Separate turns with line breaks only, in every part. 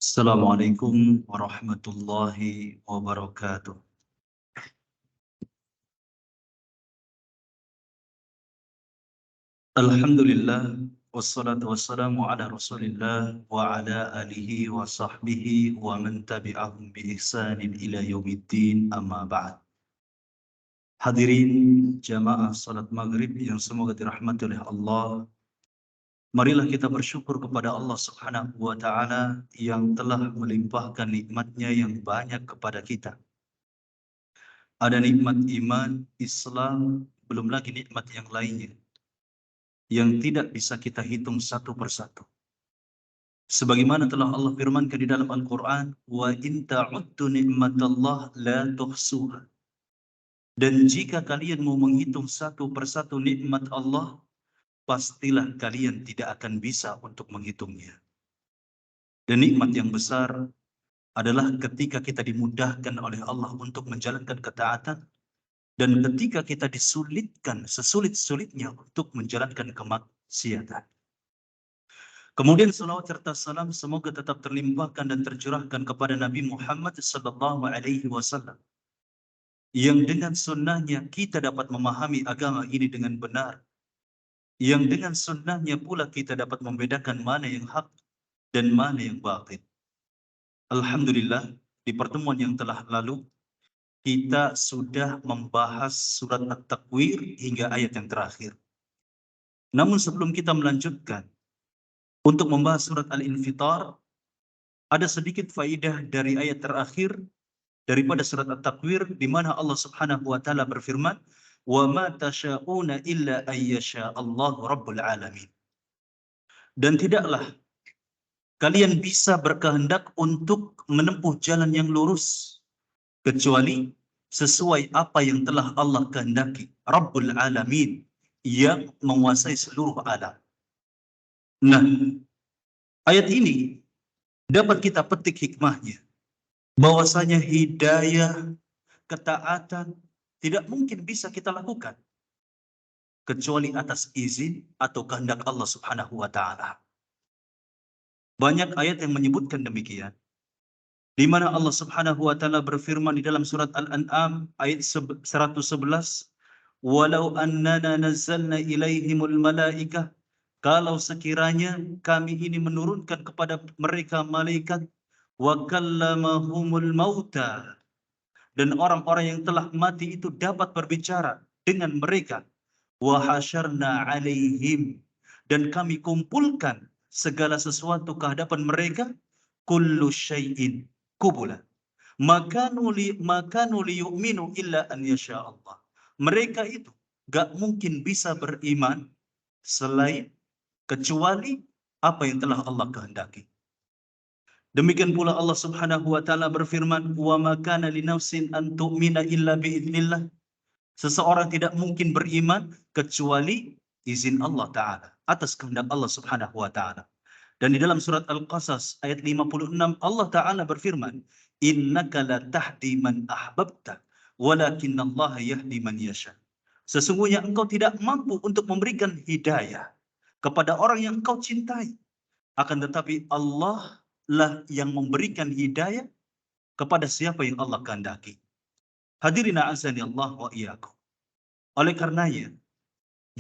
Assalamualaikum warahmatullahi wabarakatuh. Alhamdulillah, wassalatu wassalamu ala rasulillah wa ala alihi wa sahbihi wa man tabi'ahum bi ihsanin ila yaumiddin, amma ba'd. Hadirin jamaah salat maghrib yang semoga dirahmati oleh Allah, marilah kita bersyukur kepada Allah Subhanahu wa ta'ala yang telah melimpahkan nikmatnya yang banyak kepada kita. Ada nikmat iman, Islam, belum lagi nikmat yang lainnya yang tidak bisa kita hitung satu persatu. Sebagaimana telah Allah firmankan di dalam Al-Quran, wa in ta'uddu ni'matallah la tuhsuha. Dan jika kalian mau menghitung satu persatu nikmat Allah, pastilah kalian tidak akan bisa untuk menghitungnya. Dan nikmat yang besar adalah ketika kita dimudahkan oleh Allah untuk menjalankan ketaatan, dan ketika kita disulitkan sesulit-sulitnya untuk menjalankan kemaksiatan. Kemudian salawat serta salam semoga tetap terlimpahkan dan tercurahkan kepada Nabi Muhammad SAW, yang dengan sunnahnya kita dapat memahami agama ini dengan benar, yang dengan sunnahnya pula kita dapat membedakan mana yang hak dan mana yang batil. Alhamdulillah, di pertemuan yang telah lalu kita sudah membahas surat At-Takwir hingga ayat yang terakhir. Namun sebelum kita melanjutkan untuk membahas surat Al-Infitar, ada sedikit faidah dari ayat terakhir daripada surat At-Takwir, di mana Allah Subhanahu wa taala berfirman, "Wa ma tasyauna illa ayyasha Allahu rabbul alamin." Dan tidaklah kalian bisa berkehendak untuk menempuh jalan yang lurus kecuali sesuai apa yang telah Allah kehendaki, Rabbul Alamin, yang menguasai seluruh alam. Nah, ayat ini dapat kita petik hikmahnya, bahwasanya hidayah, ketaatan tidak mungkin bisa kita lakukan kecuali atas izin atau kehendak Allah Subhanahu wa taala. Banyak ayat yang menyebutkan demikian, di mana Allah Subhanahu wa taala berfirman di dalam surat Al-An'am ayat 111, "Walau annana nazzalna ilaihimul malaikah," kalau sekiranya kami ini menurunkan kepada mereka malaikat, "wa kallamahumul mauta," dan orang-orang yang telah mati itu dapat berbicara dengan mereka, "wa hasyarna alaihim," dan kami kumpulkan segala sesuatu ke hadapan mereka, "kullu syai'in kubula makanu liyu'minu illa an yasha Allah." Mereka itu gak mungkin bisa beriman selain kecuali apa yang telah Allah kehendaki. Demikian pula Allah Subhanahu wa taala berfirman, "Wa ma kana linafsin an tu'mina illa biidznillah." Seseorang tidak mungkin beriman kecuali izin Allah taala, atas kehendak Allah Subhanahu wa taala. Dan di dalam surat Al-Qasas ayat 56 Allah taala berfirman, "Innaka la tahdi man ahbabta, walakinallaha yahdi man yasha." Sesungguhnya engkau tidak mampu untuk memberikan hidayah kepada orang yang engkau cintai, akan tetapi Allah lah yang memberikan hidayah kepada siapa yang Allah kehendaki. Hadirin azani Allah wa iyyakum. Oleh karenanya,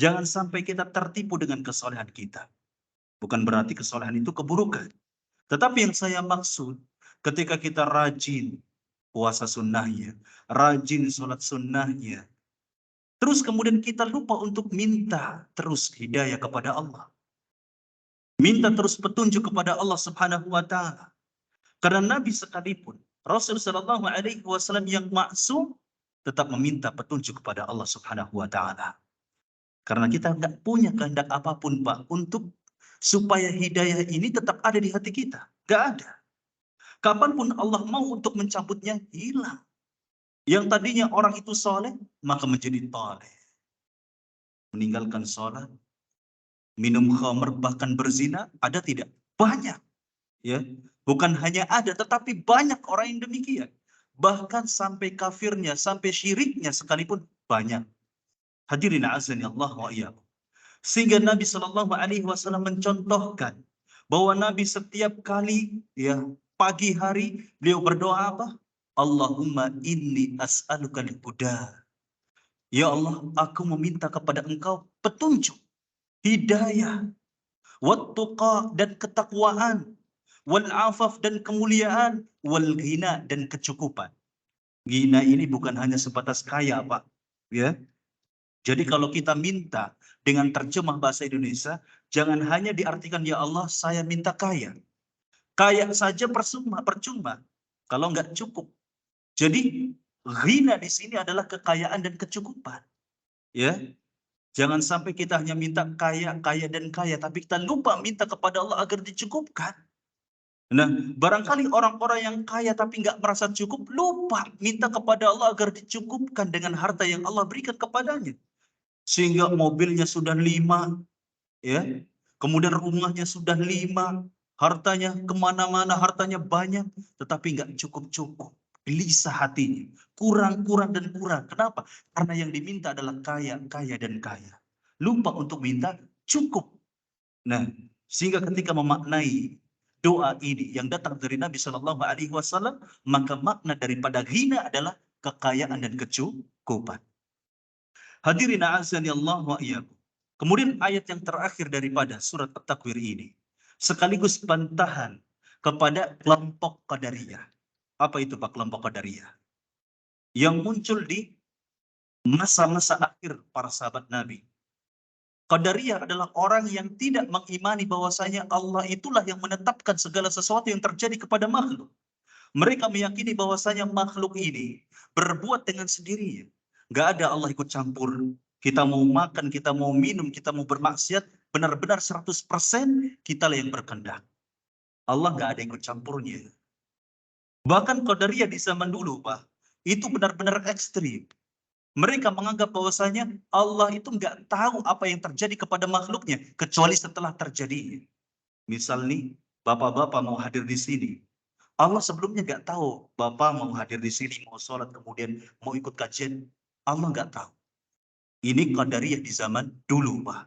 jangan sampai kita tertipu dengan kesolehan kita. Bukan berarti kesolehan itu keburukan. Tetapi yang saya maksud, ketika kita rajin puasa sunnahnya, rajin sholat sunnahnya, terus kemudian kita lupa untuk minta terus hidayah kepada Allah. Minta terus petunjuk kepada Allah Subhanahu wa taala. Karena Nabi sekalipun, Rasul sallallahu alaihi wasallam yang maksum tetap meminta petunjuk kepada Allah Subhanahu wa taala. Karena kita nggak punya kehendak apapun, Pak, untuk supaya hidayah ini tetap ada di hati kita. Nggak ada. Kapanpun Allah mau untuk mencabutnya, hilang. Yang tadinya orang itu soleh, maka menjadi toleh. Meninggalkan sholat, minum khamr, bahkan berzina, ada tidak? Banyak. Ya, bukan hanya ada, tetapi banyak orang yang demikian. Bahkan sampai kafirnya, sampai syiriknya sekalipun banyak. Hadirin azani Allah wa iyyakum. Sehingga Nabi Shallallahu Alaihi Wasallam mencontohkan bahwa Nabi setiap kali ya pagi hari beliau berdoa apa? Allahumma inni as'aluka al-huda. Ya Allah, aku meminta kepada Engkau petunjuk, hidayah, wattuqa dan ketakwaan, wal afaf dan kemuliaan, wal ghina dan kecukupan. Ghina ini bukan hanya sebatas kaya, Pak. Ya. Jadi kalau kita minta dengan terjemah bahasa Indonesia, jangan hanya diartikan ya Allah saya minta kaya. Kaya saja percuma kalau nggak cukup. Jadi ghina di sini adalah kekayaan dan kecukupan. Ya, jangan sampai kita hanya minta kaya, kaya dan kaya, tapi kita lupa minta kepada Allah agar dicukupkan. Nah, barangkali orang-orang yang kaya tapi nggak merasa cukup, lupa minta kepada Allah agar dicukupkan dengan harta yang Allah berikan kepadanya. Sehingga mobilnya sudah 5, ya, kemudian rumahnya sudah 5, hartanya kemana-mana, hartanya banyak, tetapi nggak cukup-cukup. Gelisah hatinya, kurang dan kurang. Kenapa? Karena yang diminta adalah kaya, kaya dan kaya. Lupa untuk minta cukup. Nah, sehingga ketika memaknai doa ini yang datang dari Nabi Shallallahu Alaihi Wasallam, maka makna daripada ghina adalah kekayaan dan kecukupan. Hadirin a'azani Allah wa iyyakum. Kemudian ayat yang terakhir daripada surat At-Takwir ini sekaligus bantahan kepada kelompok Qadariyah. Apa itu Pak kelompok Qadariyah? Yang muncul di masa-masa akhir para sahabat Nabi. Qadariyah adalah orang yang tidak mengimani bahwasanya Allah itulah yang menetapkan segala sesuatu yang terjadi kepada makhluk. Mereka meyakini bahwasanya makhluk ini berbuat dengan sendirinya. Nggak ada Allah ikut campur. Kita mau makan, kita mau minum, kita mau bermaksiat, benar-benar 100% kita yang berkehendak. Allah nggak ada ikut campurnya. Bahkan Qadariyah di zaman dulu, Pak, itu benar-benar ekstrim. Mereka menganggap bahwasanya Allah itu nggak tahu apa yang terjadi kepada makhluknya, kecuali setelah terjadi. Misal nih, bapak-bapak mau hadir di sini. Allah sebelumnya nggak tahu Bapak mau hadir di sini, mau sholat, kemudian mau ikut kajian. Allah nggak tahu. Ini Qadariyah di zaman dulu, Pak.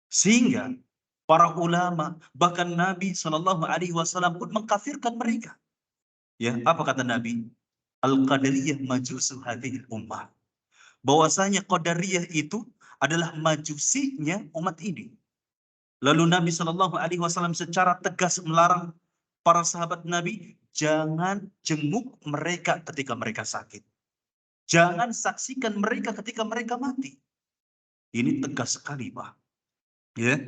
Sehingga para ulama, bahkan Nabi Shallallahu Alaihi Wasallam pun mengkafirkan mereka. Ya, apa kata Nabi? Al-Qadariyah majusu hadhil ummah. Bahwasanya Qadariyah itu adalah majusinya umat ini. Lalu Nabi Shallallahu Alaihi Wasallam secara tegas melarang para sahabat Nabi, jangan jenguk mereka ketika mereka sakit. Jangan saksikan mereka ketika mereka mati. Ini tegas sekali, Pak. Ya.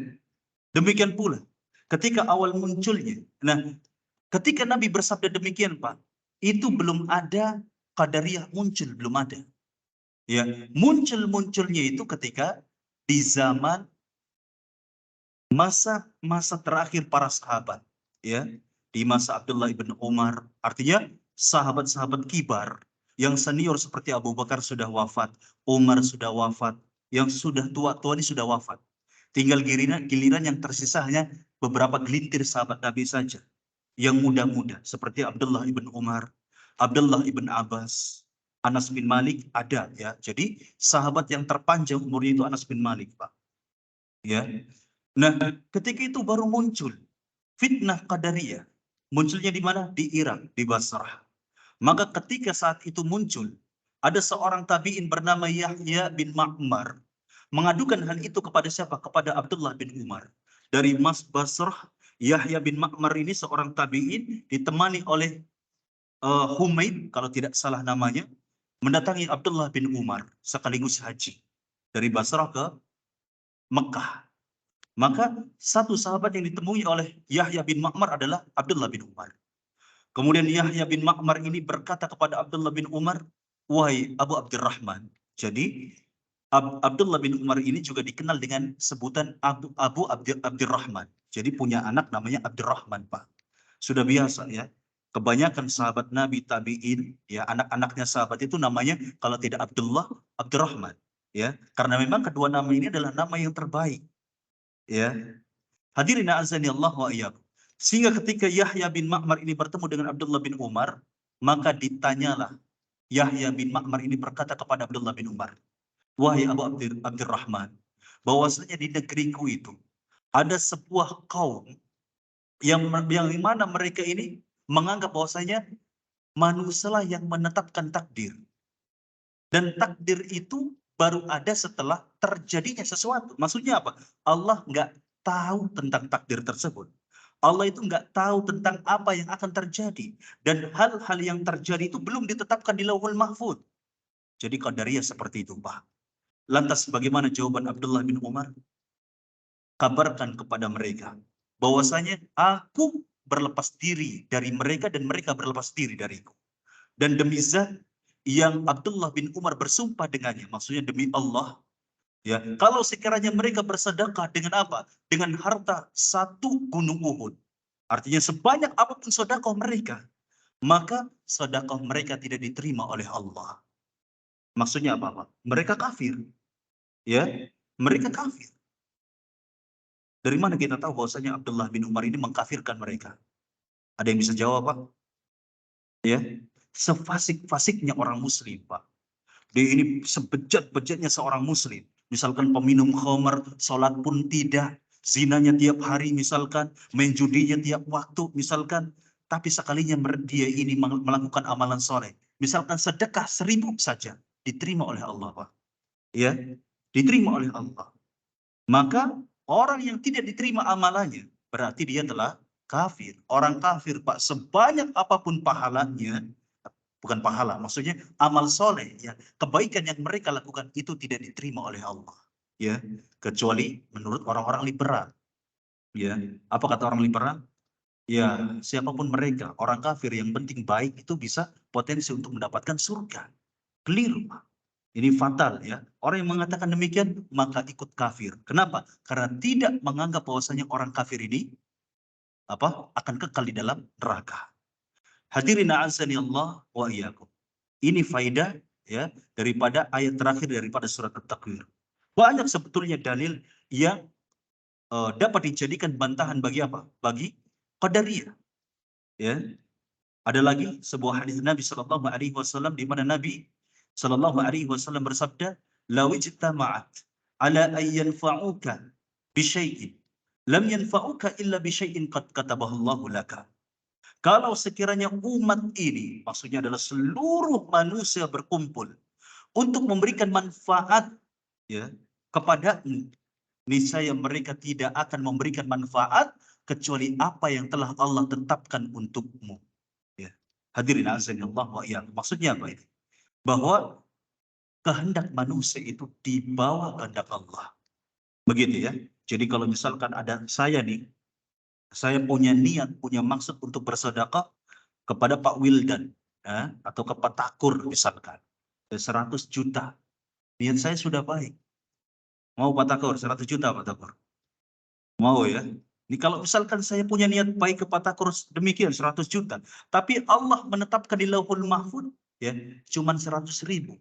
Demikian pula ketika awal munculnya. Nah, ketika Nabi bersabda demikian, Pak, itu belum ada Qadariyah muncul, belum ada. Ya, munculnya itu ketika di zaman masa terakhir para sahabat, ya, di masa Abdullah ibn Umar, artinya sahabat-sahabat kibar yang senior seperti Abu Bakar sudah wafat, Umar sudah wafat, yang sudah tua-tua ini sudah wafat. Tinggal giliran yang tersisa hanya beberapa gelintir sahabat Nabi saja, yang muda-muda seperti Abdullah ibn Umar, Abdullah ibn Abbas, Anas bin Malik ada ya. Jadi sahabat yang terpanjang umurnya itu Anas bin Malik, Pak. Ya. Nah, ketika itu baru muncul fitnah Qadariyah. Munculnya di mana? Di Irak, di Basrah. Maka ketika saat itu muncul, ada seorang tabi'in bernama Yahya bin Ma'mar mengadukan hal itu kepada siapa? Kepada Abdullah bin Umar. Dari Mas Basrah, Yahya bin Ma'mar ini seorang tabi'in ditemani oleh Humaid, kalau tidak salah namanya, mendatangi Abdullah bin Umar sekaligus haji dari Basrah ke Mekah. Maka satu sahabat yang ditemui oleh Yahya bin Ma'mar adalah Abdullah bin Umar. Kemudian Yahya bin Ma'mar ini berkata kepada Abdullah bin Umar, "Wahai Abu Abdurrahman." Jadi Abdullah bin Umar ini juga dikenal dengan sebutan Abu Abdurrahman. Jadi punya anak namanya Abdurrahman, Pak. Sudah biasa ya. Kebanyakan sahabat Nabi tabi'in, ya anak-anaknya sahabat itu namanya kalau tidak Abdullah, Abdurrahman. Ya, karena memang kedua nama ini adalah nama yang terbaik. Ya, hadirin azani Allah wa iyyakum. Sehingga ketika Yahya bin Ma'mar ini bertemu dengan Abdullah bin Umar, maka ditanyalah. Yahya bin Ma'mar ini berkata kepada Abdullah bin Umar, "Wahai Abu Abdurrahman, bahwasanya di negeriku itu ada sebuah kaum yang mana mereka ini menganggap bahwasanya manusialah yang menetapkan takdir. Dan takdir itu baru ada setelah terjadinya sesuatu." Maksudnya apa? Allah nggak tahu tentang takdir tersebut. Allah itu nggak tahu tentang apa yang akan terjadi. Dan hal-hal yang terjadi itu belum ditetapkan di Lauhul Mahfuz. Jadi qadariyah seperti itu, Pak. Lantas bagaimana jawaban Abdullah bin Umar? Kabarkan kepada mereka bahwasanya aku berlepas diri dari mereka dan mereka berlepas diri dariku. Dan demi zat yang Abdullah bin Umar bersumpah dengannya, maksudnya demi Allah, ya, kalau sekiranya mereka bersedekah dengan apa? Dengan harta satu gunung Uhud. Artinya sebanyak apapun sedekah mereka, maka sedekah mereka tidak diterima oleh Allah. Maksudnya apa, Pak? Mereka kafir, ya. Mereka kafir. Dari mana kita tahu bahwasanya Abdullah bin Umar ini mengkafirkan mereka? Ada yang bisa jawab, Pak? Ya. Sefasik-fasiknya orang muslim, Pak. Dia ini sebejat-bejatnya seorang muslim. Misalkan peminum khamar, sholat pun tidak, zinanya tiap hari misalkan, main judinya tiap waktu misalkan, tapi sekalinya dia ini melakukan amalan soleh. Misalkan sedekah 1.000 saja, diterima oleh Allah, Pak. Ya, diterima oleh Allah. Maka orang yang tidak diterima amalannya, berarti dia telah kafir. Orang kafir, Pak, sebanyak apapun pahalanya, bukan pahala, maksudnya amal soleh, ya, kebaikan yang mereka lakukan itu tidak diterima oleh Allah, ya, kecuali menurut orang-orang liberal, ya. Apa kata orang liberal? Ya, siapapun mereka, orang kafir yang penting baik itu bisa potensi untuk mendapatkan surga. Keliru, Pak. Ini fatal, ya. Orang yang mengatakan demikian maka ikut kafir. Kenapa? Karena tidak menganggap bahwasanya orang kafir ini akan kekal di dalam neraka. Hadirin a'azzani Allah wa iyyakum. Ini faidah, ya, daripada ayat terakhir daripada surat At-Takwir. Banyak sebetulnya dalil yang dapat dijadikan bantahan bagi apa? Bagi qadariyah, ya. Ada lagi sebuah hadis Nabi Shallallahu alaihi wasallam di mana Nabi Shallallahu alaihi wasallam bersabda, "Law ijtama'at ala an yanfa'uka bi syai'in lam yanfa'uka illa bi syai'in qad katabahu Allahu laka." Kalau sekiranya umat ini, maksudnya adalah seluruh manusia berkumpul untuk memberikan manfaat, ya, kepadamu, niscaya mereka tidak akan memberikan manfaat kecuali apa yang telah Allah tetapkan untukmu. Ya. Hadirin azanillah wa iyyakum. Maksudnya apa ini? Bahwa kehendak manusia itu di bawah kehendak Allah. Begitu, ya. Jadi kalau misalkan ada saya nih, saya punya niat, punya maksud untuk bersedekah kepada Pak Wildan, ya, atau ke Pak Takur misalkan, 100 juta. Niat saya sudah baik. Mau Pak Takur, 100 juta Pak Takur. Mau, ya. Ini kalau misalkan saya punya niat baik ke Pak Takur demikian 100 juta. Tapi Allah menetapkan di Lauhul Mahfuz, ya, cuman 100.000.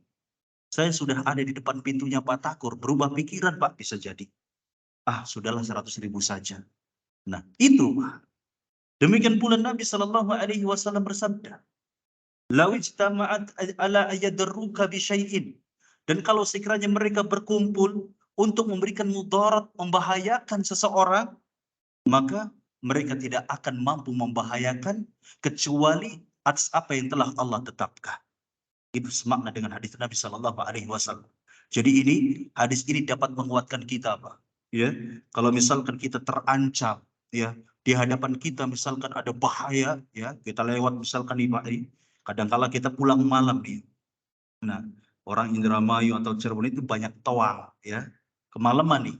Saya sudah ada di depan pintunya Pak Takur, berubah pikiran, Pak, bisa jadi. Ah, sudahlah 100.000 saja. Nah, itu, Pak. Demikian pula Nabi Shallallahu alaihi wasallam bersabda, "Law ijtama'at ala ayadarruka bi syai'in." Dan kalau sekiranya mereka berkumpul untuk memberikan mudarat, membahayakan seseorang, maka mereka tidak akan mampu membahayakan kecuali atas apa yang telah Allah tetapkan. Itu semakna dengan hadis Nabi Shallallahu alaihi wasallam. Jadi ini hadis ini dapat menguatkan kita, Pak. Ya, kalau misalkan kita terancam, ya, di hadapan kita misalkan ada bahaya, ya, kita lewat misalkan nih Pak, kadangkala kita pulang malam nih. Nah, orang Indramayu atau Cirebon itu banyak toa, ya, kemalaman nih.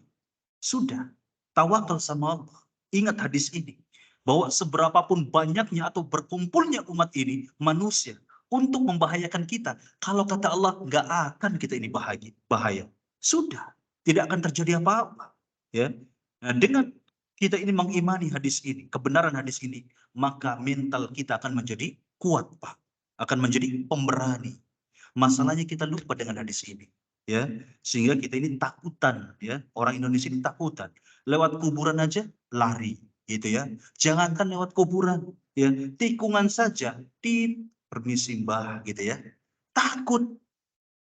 Sudah. Tawakal sama Allah. Ingat hadis ini. Bahwa seberapapun banyaknya atau berkumpulnya umat ini, manusia, untuk membahayakan kita. Kalau kata Allah, nggak akan kita ini bahaya. Sudah. Tidak akan terjadi apa-apa. Ya. Nah, dengan kita ini mengimani hadis ini, kebenaran hadis ini, maka mental kita akan menjadi kuat, Pak. Akan menjadi pemberani. Masalahnya kita lupa dengan hadis ini. Ya, sehingga kita ini takutan, ya, orang Indonesia ini takutan lewat kuburan aja lari, gitu ya. Jangankan lewat kuburan, ya, tikungan saja di permisi mbah, gitu ya, takut,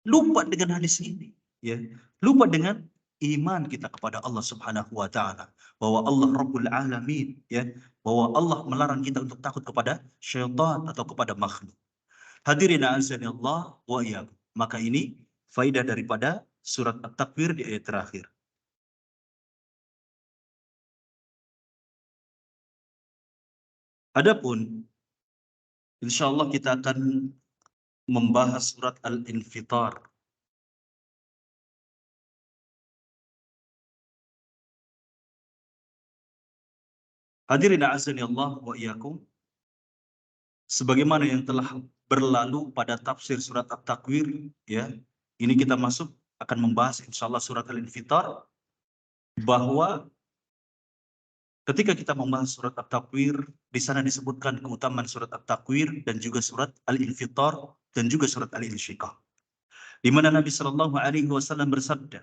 lupa dengan hadis ini, ya, lupa dengan iman kita kepada Allah Subhanahu wa Ta'ala, bahwa Allah Rabbul Alamin, ya, bahwa Allah melarang kita untuk takut kepada syaitan atau kepada makhluk. Hadirin azani Allah wa iyyakum. Maka ini faidah daripada surat At-Takwir di ayat terakhir. Adapun insyaallah kita akan membahas surat Al-Infitar. Hadirin azani Allah wa iyyakum. Sebagaimana yang telah berlalu pada tafsir surat At-Takwir, ya. Ini kita masuk akan membahas insyaallah surat Al-Infitar, bahwa ketika kita membahas surat At-Takwir, di sana disebutkan keutamaan surat At-Takwir dan juga surat Al-Infitar dan juga surat Al-Insyiqaq. Di mana Nabi Shallallahu alaihi wasallam bersabda,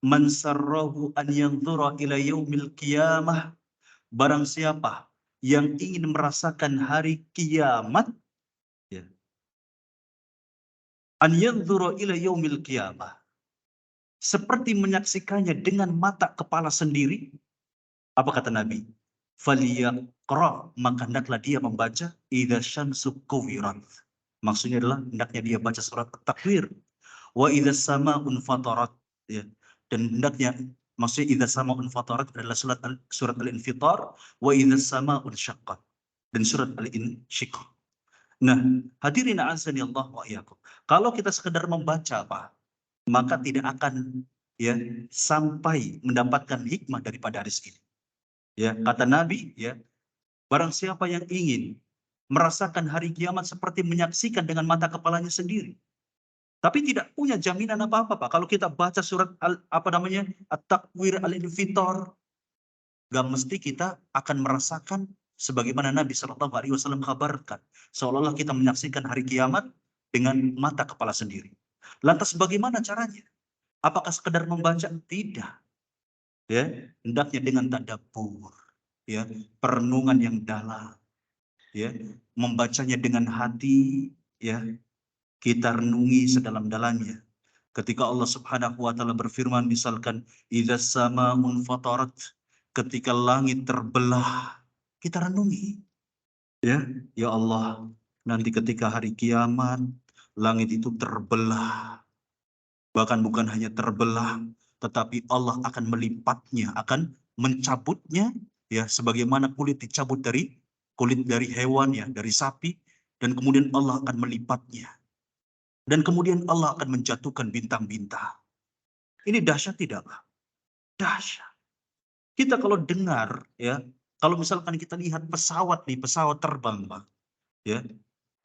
"Man sarrahu an yanzura ila yaumil qiyamah," barang siapa yang ingin merasakan hari kiamat, ya, an yanzura ila yaumil qiyamah, seperti menyaksikannya dengan mata kepala sendiri. Apa kata Nabi? Faliyaqra, maka hendaklah dia membaca idza syamsu kuwirat. Maksudnya adalah hendaknya dia baca surat At-Takwir. Wa idza sama'un fatarat, ya. Dan hendaknya, maksudnya idza sama'un fatarat adalah surat Al-Infitar, wa idza sama'un syaqqat, dan surat Al-Insyiqaq. Nah, hadirin azani Allah wa iyyakum. Kalau kita sekedar membaca, Pak, maka tidak akan, ya, sampai mendapatkan hikmah daripada hadis ini. Ya, kata Nabi, ya, barang siapa yang ingin merasakan hari kiamat seperti menyaksikan dengan mata kepalanya sendiri, tapi tidak punya jaminan apa-apa, Pak. Kalau kita baca surat At-Takwir, Al-Infitar, gak mesti kita akan merasakan sebagaimana Nabi Shallallahu alaihi wasallam kabarkan, seolah-olah kita menyaksikan hari kiamat dengan mata kepala sendiri. Lantas bagaimana caranya? Apakah sekedar membaca? Tidak. Ya, hendaknya dengan tadabbur, ya, perenungan yang dalam, ya, membacanya dengan hati, ya, kita renungi sedalam-dalamnya. Ketika Allah Subhanahu wa taala berfirman, misalkan idzas sama'un fatarat, ketika langit terbelah, kita renungi, ya, ya Allah, nanti ketika hari kiamat langit itu terbelah, bahkan bukan hanya terbelah, tetapi Allah akan melipatnya, akan mencabutnya, ya, sebagaimana kulit dicabut dari kulit dari hewan, ya, dari sapi, dan kemudian Allah akan melipatnya. Dan kemudian Allah akan menjatuhkan bintang-bintang. Ini dahsyat tidak, Pak? Dahsyat. Kita kalau dengar, ya, kalau misalkan kita lihat pesawat nih, pesawat terbang, Pak, ya,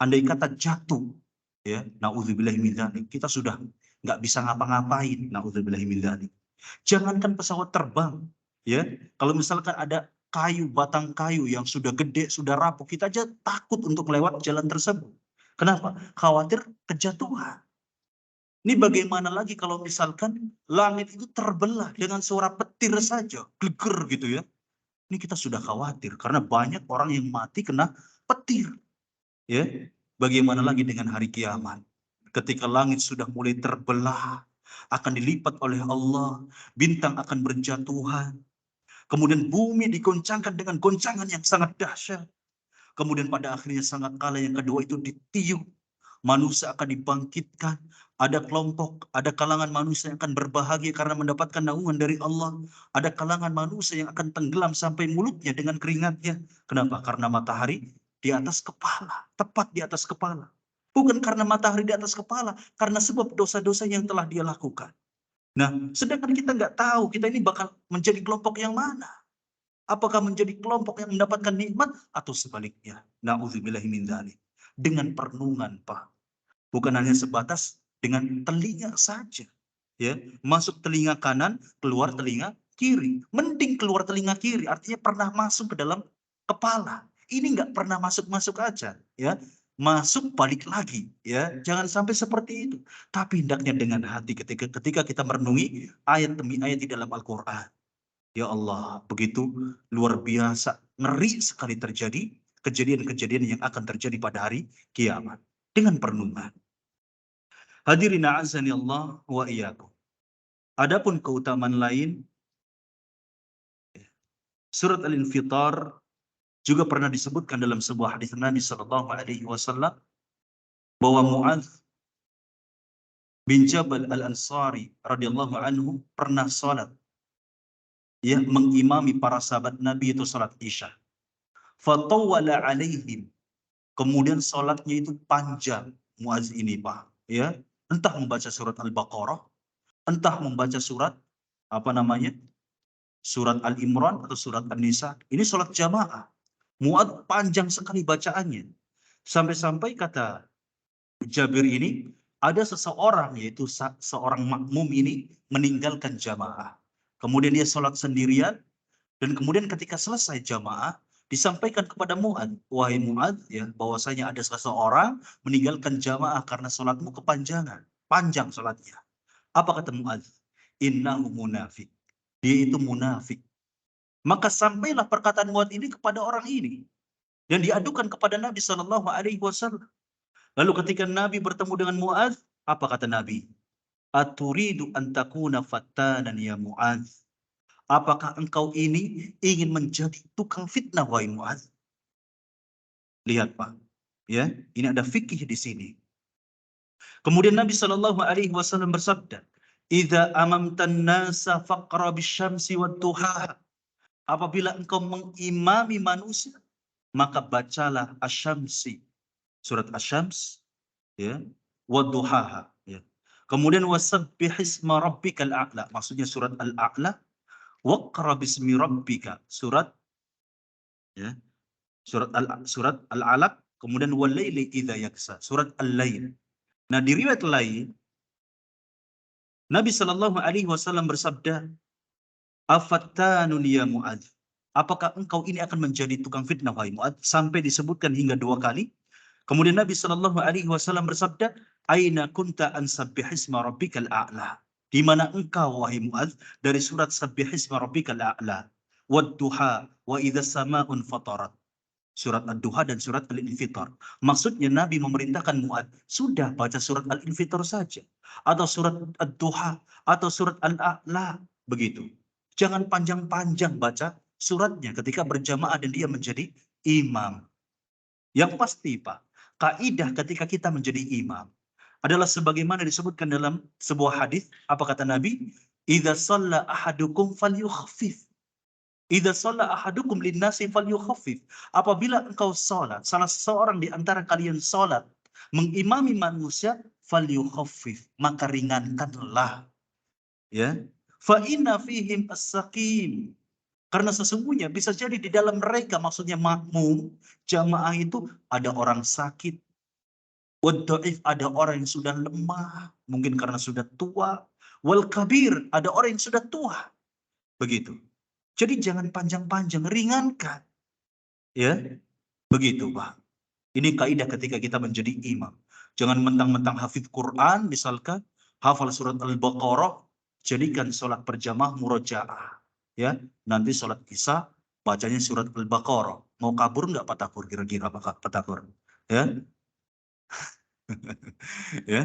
andai kata jatuh, ya, naudzubillahi min dzalik, kita sudah nggak bisa ngapa-ngapain, naudzubillahi min dzalik. Jangankan pesawat terbang, ya, kalau misalkan ada kayu, batang kayu yang sudah gede, sudah rapuh, kita aja takut untuk melewat jalan tersebut. Kenapa? Khawatir kejatuhan. Ini bagaimana lagi kalau misalkan langit itu terbelah dengan suara petir saja, gleger gitu, ya. Ini kita sudah khawatir karena banyak orang yang mati kena petir, ya. Bagaimana lagi dengan hari kiamat? Ketika langit sudah mulai terbelah, akan dilipat oleh Allah, bintang akan berjatuhan, kemudian bumi digoncangkan dengan goncangan yang sangat dahsyat. Kemudian pada akhirnya sangat kala yang kedua itu ditiup, manusia akan dibangkitkan, ada kelompok, ada kalangan manusia yang akan berbahagia karena mendapatkan naungan dari Allah, ada kalangan manusia yang akan tenggelam sampai mulutnya dengan keringatnya. Kenapa? Karena matahari di atas kepala, tepat di atas kepala. Bukan karena matahari di atas kepala, karena sebab dosa-dosa yang telah dia lakukan. Nah, sedangkan kita nggak tahu kita ini bakal menjadi kelompok yang mana. Apakah menjadi kelompok yang mendapatkan nikmat atau sebaliknya. Na'udzubillahi min dzalik. Dengan perenungan, Pak. Bukan hanya sebatas dengan telinga saja. Ya, masuk telinga kanan, keluar telinga kiri. Mending keluar telinga kiri, artinya pernah masuk ke dalam kepala. Ini nggak pernah masuk-masuk aja, ya. Masuk balik lagi, ya. Jangan sampai seperti itu. Tapi hendaknya dengan hati ketika kita merenungi ayat demi ayat di dalam Al-Qur'an. Ya Allah, begitu luar biasa, ngeri sekali terjadi kejadian-kejadian yang akan terjadi pada hari kiamat dengan perenungan. Hadirin a'azzani Allah wa iyyakum. Adapun keutamaan lain, surat Al-Infitar juga pernah disebutkan dalam sebuah hadis Nabi sallallahu alaihi wasallam bahwa Muadz bin Jabal Al-Ansari radhiyallahu anhu pernah salat, ya, mengimami para sahabat Nabi itu salat Isya. Fatawwala alaihim. Kemudian salatnya itu panjang Muadz ini, Pak, ya. Entah membaca surat Al-Baqarah, entah membaca surat apa namanya? Surat Al-Imran atau surat An-Nisa. Ini salat jamaah. Muadz panjang sekali bacaannya. Sampai-sampai kata Jabir ini, ada seseorang, yaitu seorang makmum ini meninggalkan jamaah. Kemudian dia sholat sendirian, dan kemudian ketika selesai jamaah, disampaikan kepada Muadz, wahai Muadz, ya, bahwasanya ada seseorang meninggalkan jamaah karena sholatmu kepanjangan, panjang sholatnya. Apa kata Muadz? Innahu munafik. Dia itu munafik. Maka sampailah perkataan Muadz ini kepada orang ini dan diadukan kepada Nabi Shallallahu Alaihi Wasallam. Lalu ketika Nabi bertemu dengan Muadz, apa kata Nabi? Aturidu antakuna fattanan ya Muadz. Apakah engkau ini ingin menjadi tukang fitnah wahai Muadz? Lihat Pak, ya, ini ada fikih di sini. Kemudian Nabi Shallallahu Alaihi Wasallam bersabda, "Idza amamtan nasa faqra bisyamsi wad duha." Apabila engkau mengimami manusia, maka bacalah Asy-Syamsi, surat Asy-Syams, ya, wadduhaha, ya. Kemudian wasabbihisma rabbikal a'la, maksudnya surat Al-A'la, waqra bismi rabbika, surat, ya, surat Al-Alaq, kemudian walaili idza yaksa, surat Al-Lail. Nah, di riwayat lain Nabi Shallallahu alaihi wasallam bersabda, "Afattanun ya Muadz." Apakah engkau ini akan menjadi tukang fitnah wahai Muadz? Sampai disebutkan hingga 2 kali. Kemudian Nabi Shallallahu Alaihi Wasallam bersabda, Aina kunta an sabbihisma rabbikal a'la. Di mana engkau wahai Muadz dari surat sabbihisma rabbikal a'la, wad-duha wa idza sama'un fatarat. Surat Ad-Duha dan surat Al-Infitar. Maksudnya Nabi memerintahkan Muadz, sudah baca surat Al-Infitar saja, atau surat Ad-Duha, atau surat Al-A'la, begitu. Jangan panjang-panjang baca suratnya ketika berjamaah dan dia menjadi imam. Yang pasti, Pak, kaidah ketika kita menjadi imam adalah sebagaimana disebutkan dalam sebuah hadis. Apa kata Nabi? Idza shalla ahadukum falyukhaffif. Idza shalla ahadukum linnasi falyukhaffif. Apabila engkau salat, salah seorang di antara kalian salat mengimami manusia, falyukhaffif, maka ringankanlah, ya. Fa inna fihim as-saqim. Karena sesungguhnya bisa jadi di dalam mereka, maksudnya makmum, jamaah itu ada orang sakit, wad-dhaif, ada orang yang sudah lemah, mungkin karena sudah tua, wal kabir, ada orang yang sudah tua. Begitu. Jadi jangan panjang-panjang, ringankan. Ya, begitu, Pak. Ini kaidah ketika kita menjadi imam. Jangan mentang-mentang hafidz Quran, misalkan hafal surat Al-Baqarah, jadikan sholat berjamaah murojaah. Ya, nanti sholat isya bacanya surat Al-Baqarah. Mau kabur nggak Pak Takur kira-kira Pak Takur? Ya, ya.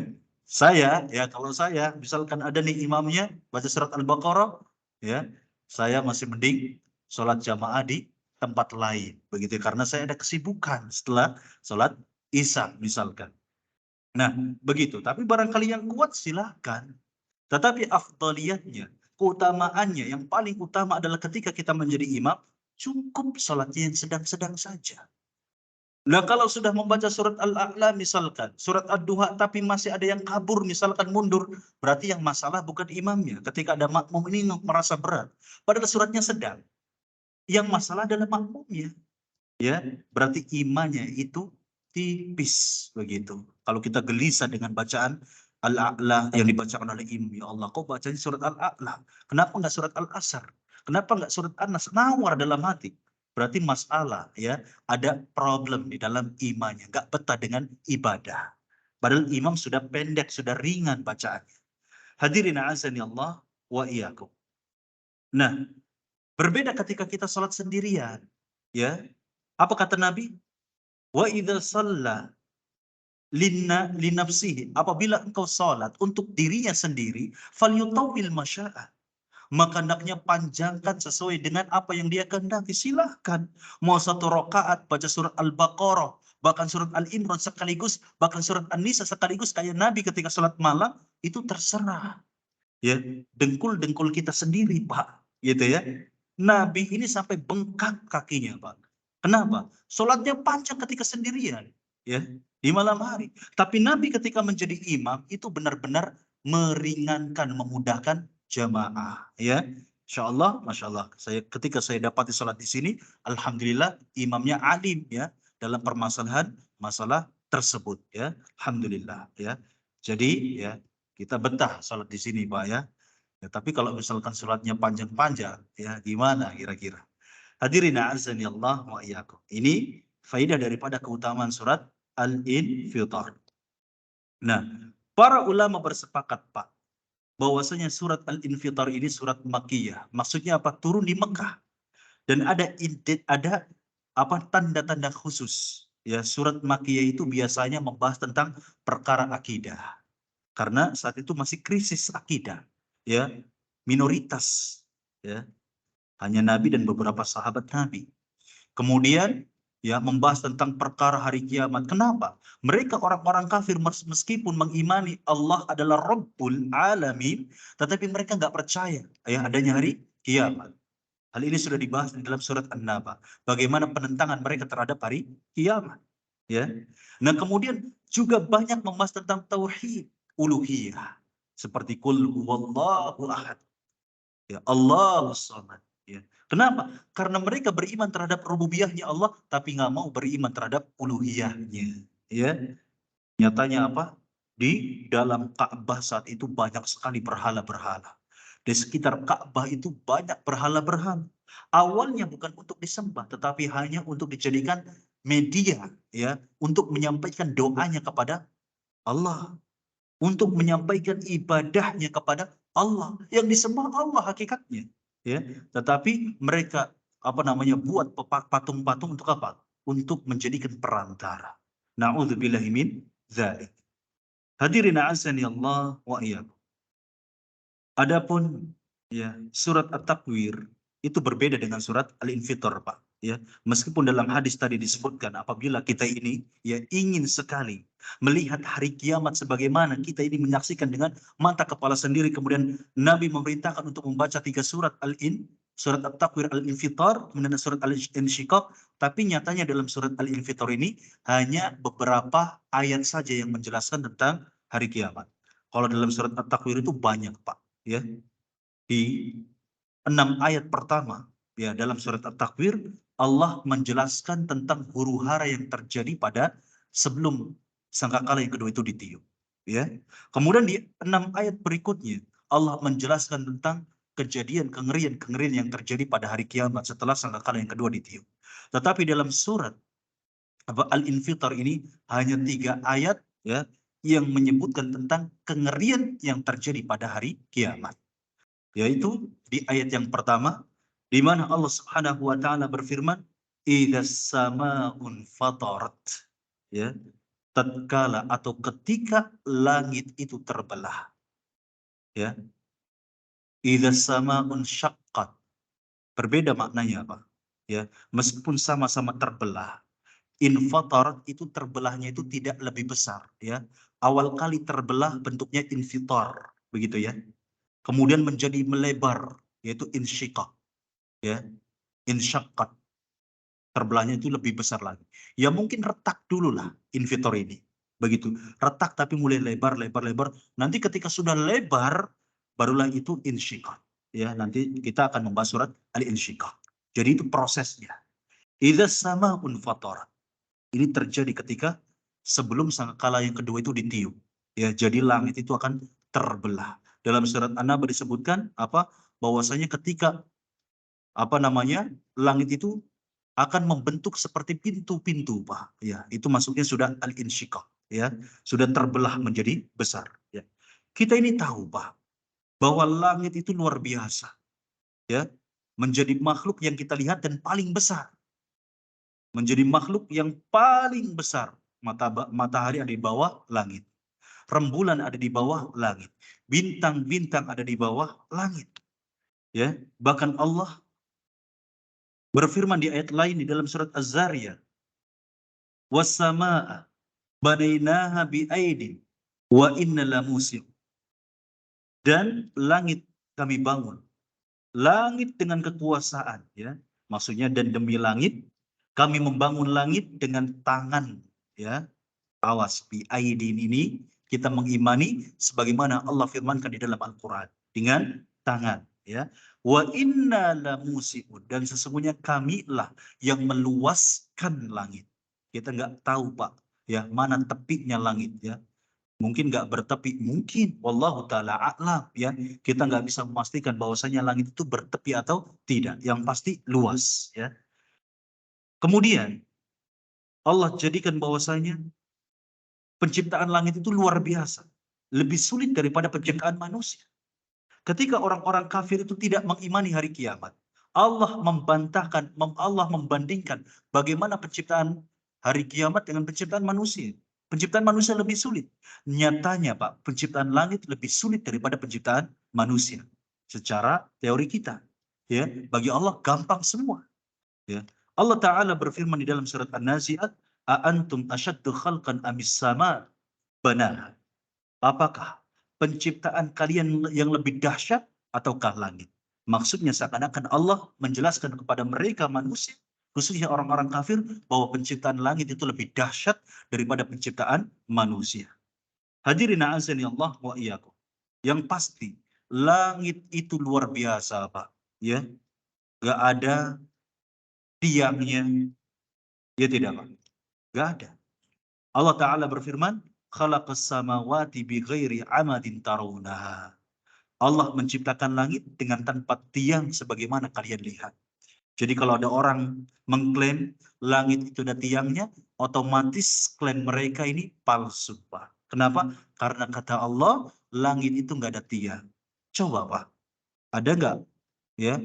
Kalau saya misalkan ada nih imamnya baca surat Al-Baqarah, ya, saya masih mending sholat jamaah di tempat lain, begitu, karena saya ada kesibukan setelah sholat isya misalkan. Nah, begitu. Tapi barangkali yang kuat silahkan. Tetapi afdaliyatnya, keutamaannya yang paling utama adalah ketika kita menjadi imam, cukup sholatnya yang sedang-sedang saja. Nah, kalau sudah membaca surat Al-A'la misalkan, surat Ad-Duha tapi masih ada yang kabur misalkan mundur, berarti yang masalah bukan imamnya. Ketika ada makmum ini merasa berat, padahal suratnya sedang. Yang masalah adalah makmumnya, ya. Berarti imannya itu tipis begitu. Kalau kita gelisah dengan bacaan Al-A'la yang dibacakan oleh imam, ya Allah, kok bacanya surat Al-A'la? Kenapa nggak surat Al-Asr? Kenapa nggak surat An-Nas? Nawar dalam hati. Berarti masalah, ya, ada problem di dalam imannya, nggak betah dengan ibadah. Padahal imam sudah pendek, sudah ringan bacaannya. Hadirin azani Allah wa iyyakum. Nah, berbeda ketika kita salat sendirian, ya. Apa kata Nabi? Wa idza shalla linafsihi, apabila engkau salat untuk dirinya sendiri, falyutawwil masya'a, maka hendaknya panjangkan sesuai dengan apa yang dia kehendaki. Silahkan mau 1 rakaat baca surat Al-Baqarah, bahkan surat Al-Imran sekaligus, bahkan surat An-Nisa sekaligus kayak Nabi ketika salat malam, itu terserah. Ya, dengkul-dengkul kita sendiri, Pak, gitu ya. Nabi ini sampai bengkak kakinya, Pak. Kenapa? Sholatnya panjang ketika sendirian, ya, di malam hari. Tapi Nabi ketika menjadi imam itu benar-benar meringankan, memudahkan jamaah, ya. Insya Allah, masya Allah. Ketika saya dapati sholat di sini, alhamdulillah imamnya alim, ya, dalam permasalahan masalah tersebut, ya. Alhamdulillah, ya. Jadi, ya, kita betah sholat di sini, Pak, ya. Ya, tapi kalau misalkan sholatnya panjang-panjang, ya gimana kira-kira? Hadirin azani Allah wa iyyakum. Ini faidah daripada keutamaan surat Al-Infitar. Nah, para ulama bersepakat, Pak, bahwasanya surat Al-Infitar ini surat Makkiyah. Maksudnya apa? Turun di Mekah. Dan ada apa tanda-tanda khusus. Ya, surat Makkiyah itu biasanya membahas tentang perkara akidah. Karena saat itu masih krisis akidah, ya, minoritas, ya, hanya Nabi dan beberapa sahabat Nabi. Kemudian, ya, membahas tentang perkara hari kiamat. Kenapa? Mereka orang-orang kafir meskipun mengimani Allah adalah Rabbul Alamin, tetapi mereka nggak percaya, ya, adanya hari kiamat. Hal ini sudah dibahas di dalam surat An-Naba. Bagaimana penentangan mereka terhadap hari kiamat, ya. Nah, kemudian juga banyak membahas tentang tauhid uluhiyah, seperti kul huwallahu ahad, ya, Allahus samad, ya. Kenapa? Karena mereka beriman terhadap rububiyahnya Allah tapi nggak mau beriman terhadap uluhiyahnya, ya. Nyatanya apa? Di dalam Ka'bah saat itu banyak sekali berhala-berhala. Di sekitar Ka'bah itu banyak berhala-berhala. Awalnya bukan untuk disembah, tetapi hanya untuk dijadikan media, ya, untuk menyampaikan doanya kepada Allah, untuk menyampaikan ibadahnya kepada Allah. Yang disembah Allah hakikatnya, ya. Tetapi mereka apa namanya buat patung-patung untuk apa? Untuk menjadikan perantara. Na'udzubillahi min dzalik. Hadirin azani Allah wa iyyakum. Adapun, ya, surat At-Takwir itu berbeda dengan surat Al-Infitar, Pak, ya. Meskipun dalam hadis tadi disebutkan apabila kita ini, ya, ingin sekali melihat hari kiamat sebagaimana kita ini menyaksikan dengan mata kepala sendiri, kemudian Nabi memerintahkan untuk membaca 3 surat surat At-Takwir, Al-Infitar, kemudian surat Al-Insyiqaq, tapi nyatanya dalam surat Al-Infitar ini hanya beberapa ayat saja yang menjelaskan tentang hari kiamat. Kalau dalam surat At-Takwir itu banyak, Pak, ya. Di 6 ayat pertama, ya, dalam surat At-Takwir Allah menjelaskan tentang huru-hara yang terjadi pada sebelum sangkakala yang kedua itu ditiup, ya. Kemudian di 6 ayat berikutnya Allah menjelaskan tentang kejadian kengerian-kengerian yang terjadi pada hari kiamat setelah sangkakala yang kedua ditiup. Tetapi dalam surat Al-Infitar ini hanya 3 ayat, ya, yang menyebutkan tentang kengerian yang terjadi pada hari kiamat. Yaitu di ayat yang pertama, di mana Allah Subhanahu wa taala berfirman, "Idzas samaa'un fatarat." Ya, tatkala atau ketika langit itu terbelah, ya. Idzas samaa'un syaqqat. Berbeda maknanya, Pak. Ya, meskipun sama-sama terbelah. Infatarat itu terbelahnya itu tidak lebih besar, ya. Awal kali terbelah bentuknya infitar, begitu ya. Kemudian menjadi melebar, yaitu insyiqaq, ya, insyaqqat. Terbelahnya itu lebih besar lagi. Ya mungkin retak dulu lah invitor ini. Begitu. Retak tapi mulai lebar, lebar, lebar. Nanti ketika sudah lebar, barulah itu insyiqaq. Ya, nanti kita akan membahas surat al-insyiqaq. Jadi itu prosesnya. Idza sama'un fatarat. Ini terjadi ketika sebelum sangkakala yang kedua itu ditiup. Ya, jadi langit itu akan terbelah. Dalam surat An-Naba disebutkan apa? Bahwasanya ketika langit itu akan membentuk seperti pintu-pintu, Pak. Ya, itu maksudnya sudah al-insyiqaq, ya. Sudah terbelah menjadi besar, ya. Kita ini tahu, Pak, bahwa langit itu luar biasa, ya. Menjadi makhluk yang kita lihat dan paling besar. Menjadi makhluk yang paling besar. Matahari ada di bawah langit. Rembulan ada di bawah langit. Bintang-bintang ada di bawah langit. Ya, bahkan Allah berfirman di ayat lain di dalam surat Az-Zariyat, "Was-samaa'a banainaha bi'aidin wa inna lamusi'un." Dan langit kami bangun. Langit dengan kekuasaan, ya. Maksudnya dan demi langit kami membangun langit dengan tangan, ya. Awas, bi'aidin ini kita mengimani sebagaimana Allah firmankan di dalam Al-Qur'an, dengan tangan, ya. Wa inna lamusi'un, dan sesungguhnya kamilah yang meluaskan langit. Kita nggak tahu, Pak, ya, mana tepinya langit, ya. Mungkin nggak bertepi, mungkin wallahu taala a'lam, ya. Kita nggak bisa memastikan bahwasanya langit itu bertepi atau tidak. Yang pasti luas, ya. Kemudian Allah jadikan bahwasanya penciptaan langit itu luar biasa. Lebih sulit daripada penciptaan manusia. Ketika orang-orang kafir itu tidak mengimani hari kiamat, Allah membandingkan bagaimana penciptaan hari kiamat dengan penciptaan manusia. Penciptaan manusia lebih sulit. Nyatanya, Pak, penciptaan langit lebih sulit daripada penciptaan manusia. Secara teori kita, ya, bagi Allah gampang semua, ya. Allah Ta'ala berfirman di dalam surat An-Nazi'at, "A antum asyaddu khalqan amis sama banaha." Apakah penciptaan kalian yang lebih dahsyat ataukah langit? Maksudnya seakan-akan Allah menjelaskan kepada mereka manusia, khususnya orang-orang kafir, bahwa penciptaan langit itu lebih dahsyat daripada penciptaan manusia. Hadirin azani Allah wa iyyakum. Yang pasti, langit itu luar biasa, Pak. Ya, nggak ada tiangnya. Ya tidak, Pak. Nggak ada. Allah Ta'ala berfirman, "Khalaqas samawati bighairi amadin tarawunaha." Allah menciptakan langit dengan tanpa tiang sebagaimana kalian lihat. Jadi kalau ada orang mengklaim langit itu ada tiangnya, otomatis klaim mereka ini palsu, Pak. Kenapa? Karena kata Allah, langit itu nggak ada tiang. Coba, Pak, ada nggak? Ya,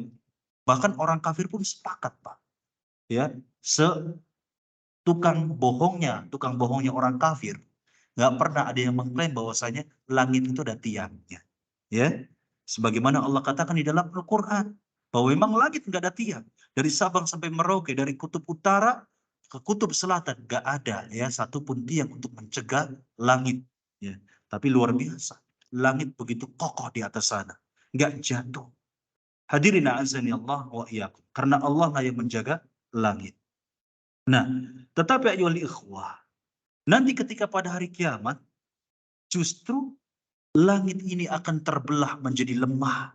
bahkan orang kafir pun sepakat, Pak. Ya, tukang bohongnya orang kafir, nggak pernah ada yang mengklaim bahwasanya langit itu ada tiangnya. Ya, sebagaimana Allah katakan di dalam Al-Quran, bahwa memang langit nggak ada tiang. Dari Sabang sampai Merauke, dari kutub utara ke kutub selatan, nggak ada ya satupun tiang untuk mencegah langit. Ya, tapi luar biasa, langit begitu kokoh di atas sana, nggak jatuh. Hadirin azani Allah wa iyyakum. Karena Allah lah yang menjaga langit. Nah, tetapi ayyuhal ikhwah, nanti ketika pada hari kiamat, justru langit ini akan terbelah menjadi lemah.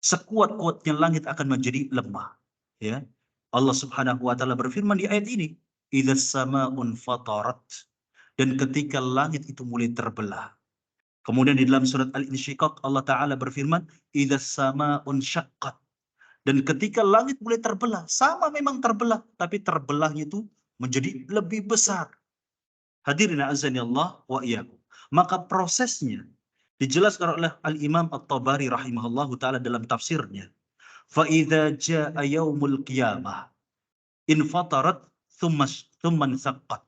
Sekuat-kuatnya langit akan menjadi lemah. Ya, Allah Subhanahu wa taala berfirman di ayat ini, "Idzas sama'un fatarat." Dan ketika langit itu mulai terbelah. Kemudian di dalam surat Al-Insyiqaq Allah Ta'ala berfirman, "Idzas sama'un syaqqat." Dan ketika langit mulai terbelah, sama memang terbelah, tapi terbelahnya itu menjadi lebih besar. Hadirin azani Allah wa iyyakum. Maka prosesnya dijelaskan oleh Al-Imam At-Tabari rahimahullahu taala dalam tafsirnya. Fa idza jaa yaumul qiyamah infatarat thumma saqqat.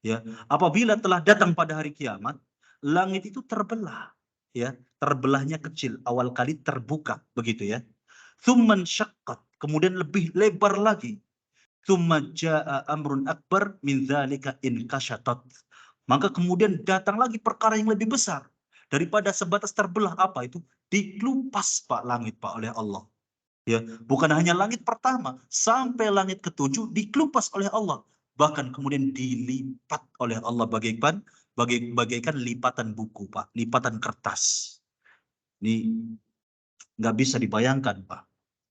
Ya, apabila telah datang pada hari kiamat, langit itu terbelah, ya, terbelahnya kecil, awal kali terbuka begitu ya. Thumma syaqqat, kemudian lebih lebar lagi. Thumma jaa amrun akbar min dzalika inkashatat. Maka kemudian datang lagi perkara yang lebih besar daripada sebatas terbelah, apa itu? Dikelupas, Pak, langit, Pak, oleh Allah. Ya, bukan hanya langit pertama, sampai langit ketujuh dikelupas oleh Allah. Bahkan kemudian dilipat oleh Allah bagaikan lipatan buku, Pak, lipatan kertas. Ini nggak bisa dibayangkan, Pak.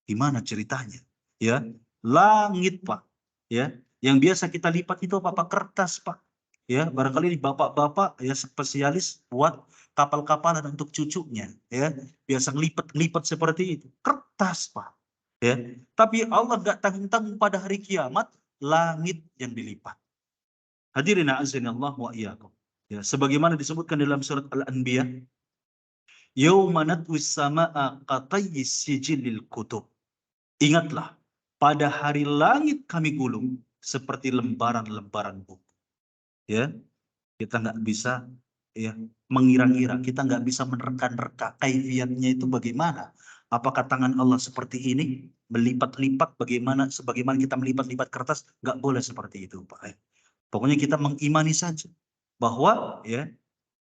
Gimana ceritanya? Ya, langit, Pak. Ya, yang biasa kita lipat itu apa, Pak? Kertas, Pak. Ya, barangkali ini bapak-bapak ya spesialis buat kapal-kapalan untuk cucunya, ya. Biasa ngelipat-ngelipat seperti itu. Kertas, Pak. Ya, tapi Allah nggak tanggung-tanggung pada hari kiamat, langit yang dilipat. Hadirin Allah wa iyyakum. Ya, sebagaimana disebutkan dalam surat Al-Anbiya, yauma natwis samaa qatayyis sijilil kutub. Ingatlah, pada hari langit kami gulung seperti lembaran-lembaran buku. Ya, kita nggak bisa ya mengira-ngira, kita nggak bisa menerka-nerka kaifiatnya itu bagaimana. Apakah tangan Allah seperti ini melipat-lipat sebagaimana kita melipat-lipat kertas? Nggak boleh seperti itu, Pak. Pokoknya kita mengimani saja bahwa ya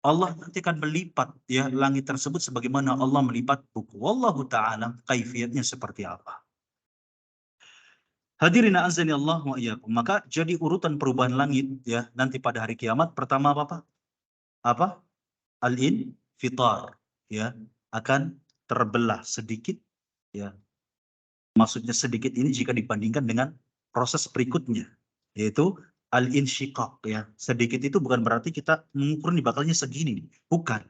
Allah nanti akan melipat ya langit tersebut sebagaimana Allah melipat buku. Wallahu taala kaifiatnya seperti apa. Hadirin azani Allah wa iyyakum. Maka jadi urutan perubahan langit ya nanti pada hari kiamat pertama apa, Pak? Apa? Al-infitar ya, akan terbelah sedikit ya. Maksudnya sedikit ini jika dibandingkan dengan proses berikutnya, yaitu al-insyiqaq ya. Sedikit itu bukan berarti kita mengukur nih bakalnya segini, bukan.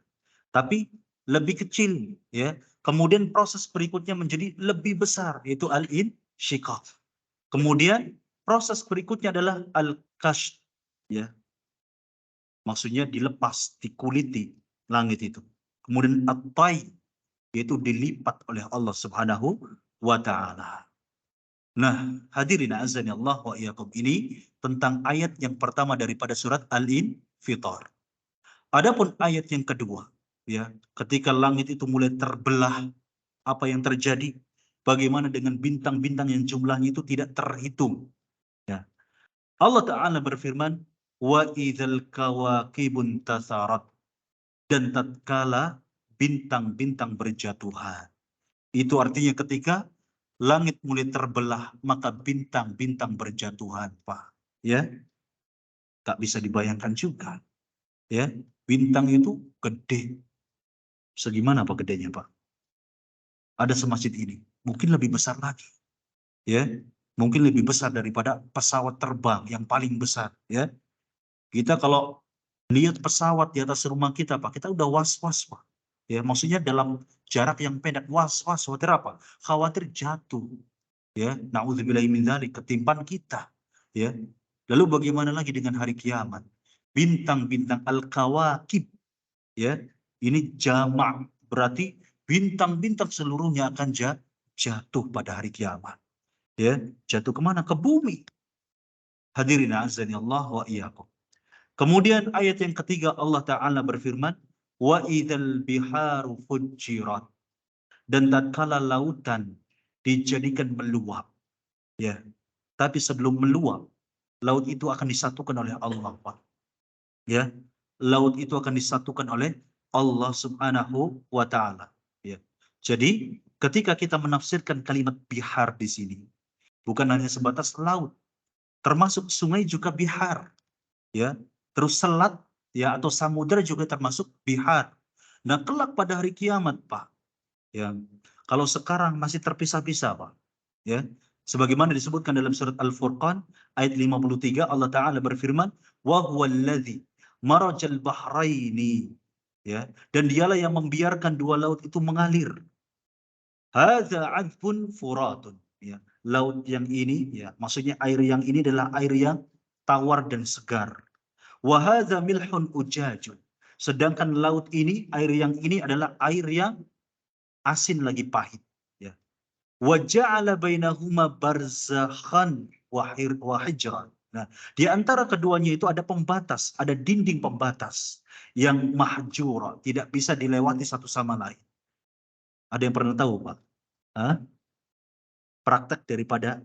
Tapi lebih kecil ya. Kemudian proses berikutnya menjadi lebih besar, yaitu al-insyiqaq. Kemudian proses berikutnya adalah al-kashf ya. Maksudnya dilepas, dikuliti langit itu. Kemudian at-tay, yaitu dilipat oleh Allah Subhanahu wa taala. Nah, hadirin azani Allah wa iyyakum, ini tentang ayat yang pertama daripada surat Al-Infitar. Adapun ayat yang kedua, ya, ketika langit itu mulai terbelah, apa yang terjadi? Bagaimana dengan bintang-bintang yang jumlahnya itu tidak terhitung? Ya. Allah Ta'ala berfirman, wa idzal kawakibun tasarat, dan tatkala bintang-bintang berjatuhan. Itu artinya ketika langit mulai terbelah, maka bintang-bintang berjatuhan, Pak. Ya, tak bisa dibayangkan juga. Ya, bintang itu gede. Segimana Pak gedenya, Pak? Ada semasjid ini, mungkin lebih besar lagi. Ya, mungkin lebih besar daripada pesawat terbang yang paling besar. Ya, kita kalau lihat pesawat di atas rumah kita, Pak, kita udah was-was, Pak. Ya, maksudnya dalam jarak yang pendek, was-was, khawatir apa? Khawatir jatuh. Ya, naudzubillahi min dzalik, ketimpan kita. Ya. Lalu bagaimana lagi dengan hari kiamat? Bintang-bintang al-kawakib, ya. Ini jamak, berarti bintang-bintang seluruhnya akan jatuh pada hari kiamat. Ya, jatuh kemana? Ke bumi. Hadirin azani Allah wa iyyakum. Kemudian ayat yang ketiga Allah Ta'ala berfirman, wa idzal biharu fujirat, dan tatkala lautan dijadikan meluap. Ya, tapi sebelum meluap, laut itu akan disatukan oleh Allah, Pak. Ya, laut itu akan disatukan oleh Allah Subhanahu wa taala. Ya. Jadi, ketika kita menafsirkan kalimat bihar di sini, bukan hanya sebatas laut, termasuk sungai juga bihar, ya. Terus selat ya atau samudera juga termasuk bihar. Nah, kelak pada hari kiamat, Pak, ya. Kalau sekarang masih terpisah-pisah, Pak. Ya. Sebagaimana disebutkan dalam surat Al-Furqan ayat 53, Allah Ta'ala berfirman, wa huwallazi marajal bahraini, ya, dan dialah yang membiarkan dua laut itu mengalir. Hadza 'adbun furatun, ya. Laut yang ini ya, maksudnya air yang ini adalah air yang tawar dan segar. Wa hadza milhun ujajun. Sedangkan laut ini, air yang ini adalah air yang asin lagi pahit, ya. Wa ja'ala bainahuma barzakhan wa hijran. Nah, di antara keduanya itu ada pembatas, ada dinding pembatas yang mahjura, tidak bisa dilewati satu sama lain. Ada yang pernah tahu, Pak? Hah? Praktek daripada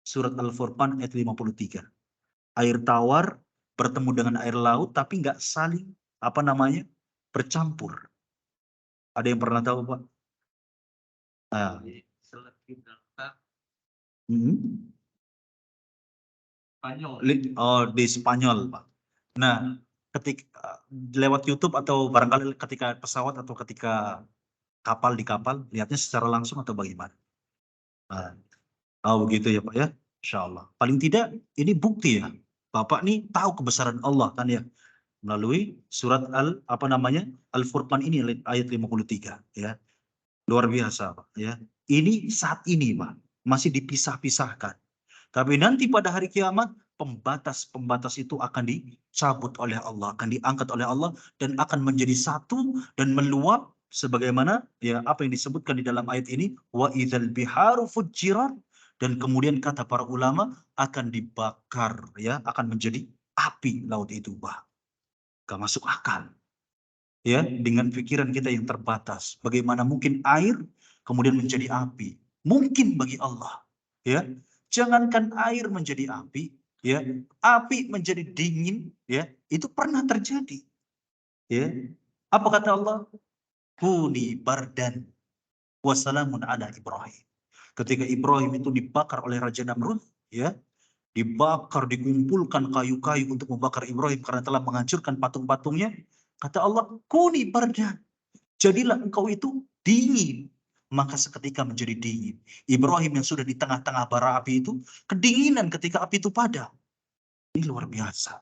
surat Al-Furqan ayat 53. Air tawar bertemu dengan air laut tapi nggak saling apa namanya? Bercampur. Ada yang pernah tahu, Pak? Ah, Hmm. Oh, di Spanyol, Pak. Nah, ketika lewat YouTube atau barangkali ketika pesawat atau ketika kapal di kapal, lihatnya secara langsung atau bagaimana? Nah, oh begitu ya Pak ya, Insya Allah. Paling tidak ini bukti ya, Bapak nih tahu kebesaran Allah kan ya, melalui surat apa namanya Al-Furqan ini ayat 53 ya. Luar biasa Pak ya. Ini saat ini Pak masih dipisah-pisahkan. Tapi nanti pada hari kiamat pembatas-pembatas itu akan dicabut oleh Allah, akan diangkat oleh Allah dan akan menjadi satu dan meluap sebagaimana ya apa yang disebutkan di dalam ayat ini wa idzal biharu fujirat, dan kemudian kata para ulama akan dibakar ya, akan menjadi api laut itu. Bah, gak masuk akal ya dengan pikiran kita yang terbatas. Bagaimana mungkin air kemudian menjadi api? Mungkin bagi Allah. Ya, jangankan air menjadi api, ya, api menjadi dingin, ya, itu pernah terjadi. Ya, apa kata Allah? Kuni bardan wassalamun ala Ibrahim. Ketika Ibrahim itu dibakar oleh Raja Namrud, ya, dibakar, dikumpulkan kayu-kayu untuk membakar Ibrahim karena telah menghancurkan patung-patungnya. Kata Allah, kuni bardan. Jadilah engkau itu dingin. Maka seketika menjadi dingin. Ibrahim yang sudah di tengah-tengah bara api itu, kedinginan ketika api itu padam. Ini luar biasa.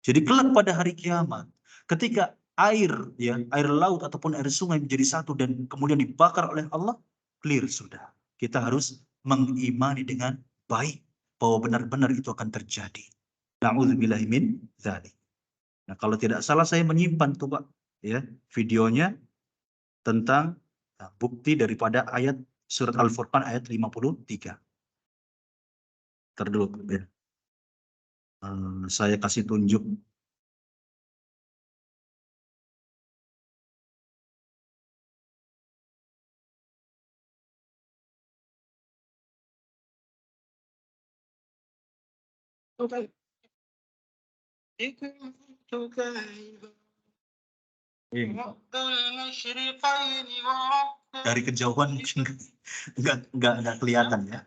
Jadi kelak pada hari kiamat, ketika air, ya, air laut ataupun air sungai menjadi satu dan kemudian dibakar oleh Allah, clear sudah. Kita harus mengimani dengan baik bahwa benar-benar itu akan terjadi. Na'udzubillahi min dzalik. Nah, kalau tidak salah saya menyimpan tuh Pak, ya, videonya tentang bukti daripada ayat surat Al-Furqan ayat 53. Terdulu ya. Saya kasih tunjuk. Dari kejauhan mungkin nggak kelihatan ya.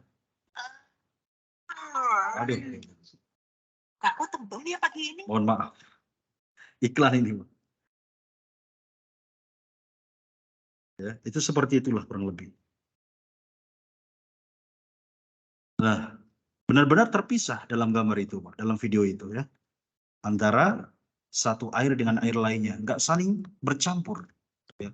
Aduh. Kak, tembem ya pagi ini. Mohon maaf. Iklan ini. Ya, itu seperti itulah kurang lebih. Nah, benar-benar terpisah dalam gambar itu, Pak, dalam video itu ya. Antara satu air dengan air lainnya, nggak saling bercampur. Ya.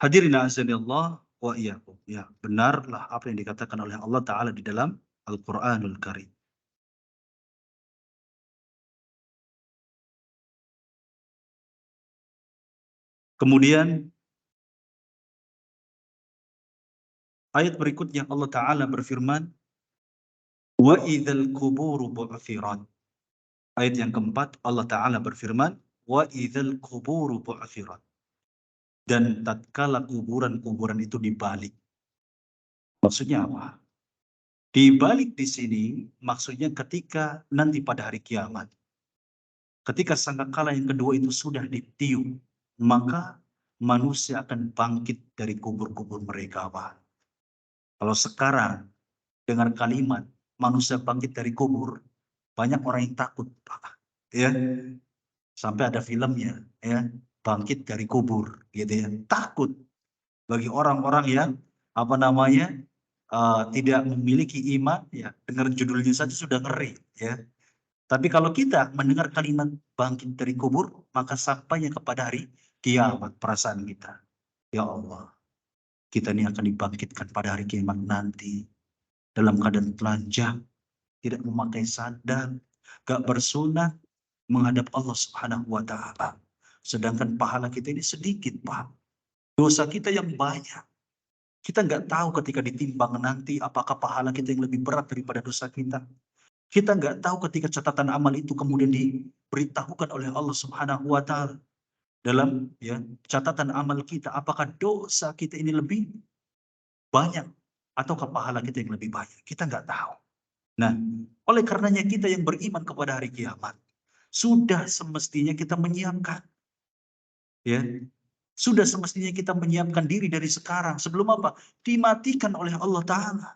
Hadirin azanillah wa iyyakum. Ya, benarlah apa yang dikatakan oleh Allah Ta'ala di dalam Al-Quranul Karim. Kemudian ayat berikutnya Allah Ta'ala berfirman, wa idzal quburu bu'thirat. Ayat yang keempat Allah Ta'ala berfirman, wa idzal quburu bu'thirat. Dan tatkala kuburan-kuburan itu dibalik. Maksudnya apa? Dibalik di sini maksudnya ketika nanti pada hari kiamat. Ketika sangkakala yang kedua itu sudah ditiup, maka manusia akan bangkit dari kubur-kubur mereka, Pak. Kalau sekarang dengar kalimat manusia bangkit dari kubur, banyak orang yang takut, Pak. Ya, sampai ada filmnya, ya, bangkit dari kubur, gitu ya. Takut bagi orang-orang yang apa namanya tidak memiliki iman, ya. Dengar judulnya saja sudah ngeri, ya. Tapi kalau kita mendengar kalimat bangkit dari kubur, maka sampainya kepada hari kiamat perasaan kita. Ya Allah, kita ini akan dibangkitkan pada hari kiamat nanti dalam keadaan telanjang, tidak memakai sandal, gak bersunat, menghadap Allah Subhanahu wa Ta'ala. Sedangkan pahala kita ini sedikit, Pak. Dosa kita yang banyak. Kita nggak tahu ketika ditimbang nanti apakah pahala kita yang lebih berat daripada dosa kita. Kita nggak tahu ketika catatan amal itu kemudian diberitahukan oleh Allah Subhanahu wa Ta'ala dalam ya catatan amal kita, apakah dosa kita ini lebih banyak atau pahala kita yang lebih banyak. Kita nggak tahu. Nah, oleh karenanya kita yang beriman kepada hari kiamat sudah semestinya kita menyiapkan ya Sudah semestinya kita menyiapkan diri dari sekarang. Sebelum apa? Dimatikan oleh Allah Ta'ala.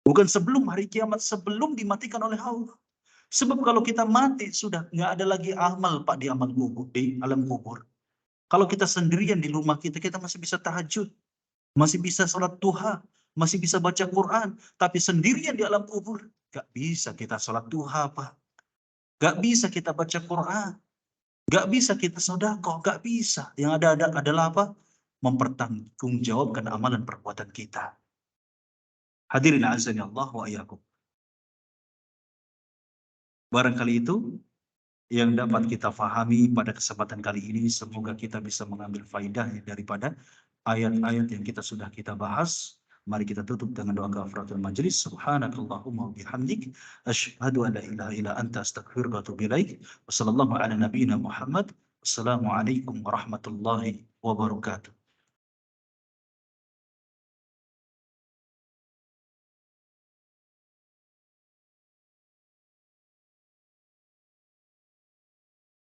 Bukan sebelum hari kiamat, sebelum dimatikan oleh Allah. Sebab kalau kita mati, sudah nggak ada lagi amal Pak di amal kubur, di alam kubur. Kalau kita sendirian di rumah kita, kita masih bisa tahajud, masih bisa sholat duha, masih bisa baca Quran. Tapi sendirian di alam kubur, nggak bisa kita sholat duha Pak. Nggak bisa kita baca Quran. Nggak bisa kita sedekah, nggak bisa. Yang ada adalah apa? Mempertanggungjawabkan amalan perbuatan kita. Hadirin azani Allah wa iyyakum. Barangkali itu yang dapat kita fahami pada kesempatan kali ini. Semoga kita bisa mengambil faidah daripada ayat-ayat yang sudah kita bahas. Mari kita tutup dengan doa kafaratul majelis. Subhanakallahumma wa bihamdik asyhadu an la ilaha illa anta astaghfiruka wa atubu ilaik. Wassallallahu ala nabiyyina Muhammad. Wassalamualaikum warahmatullahi wabarakatuh.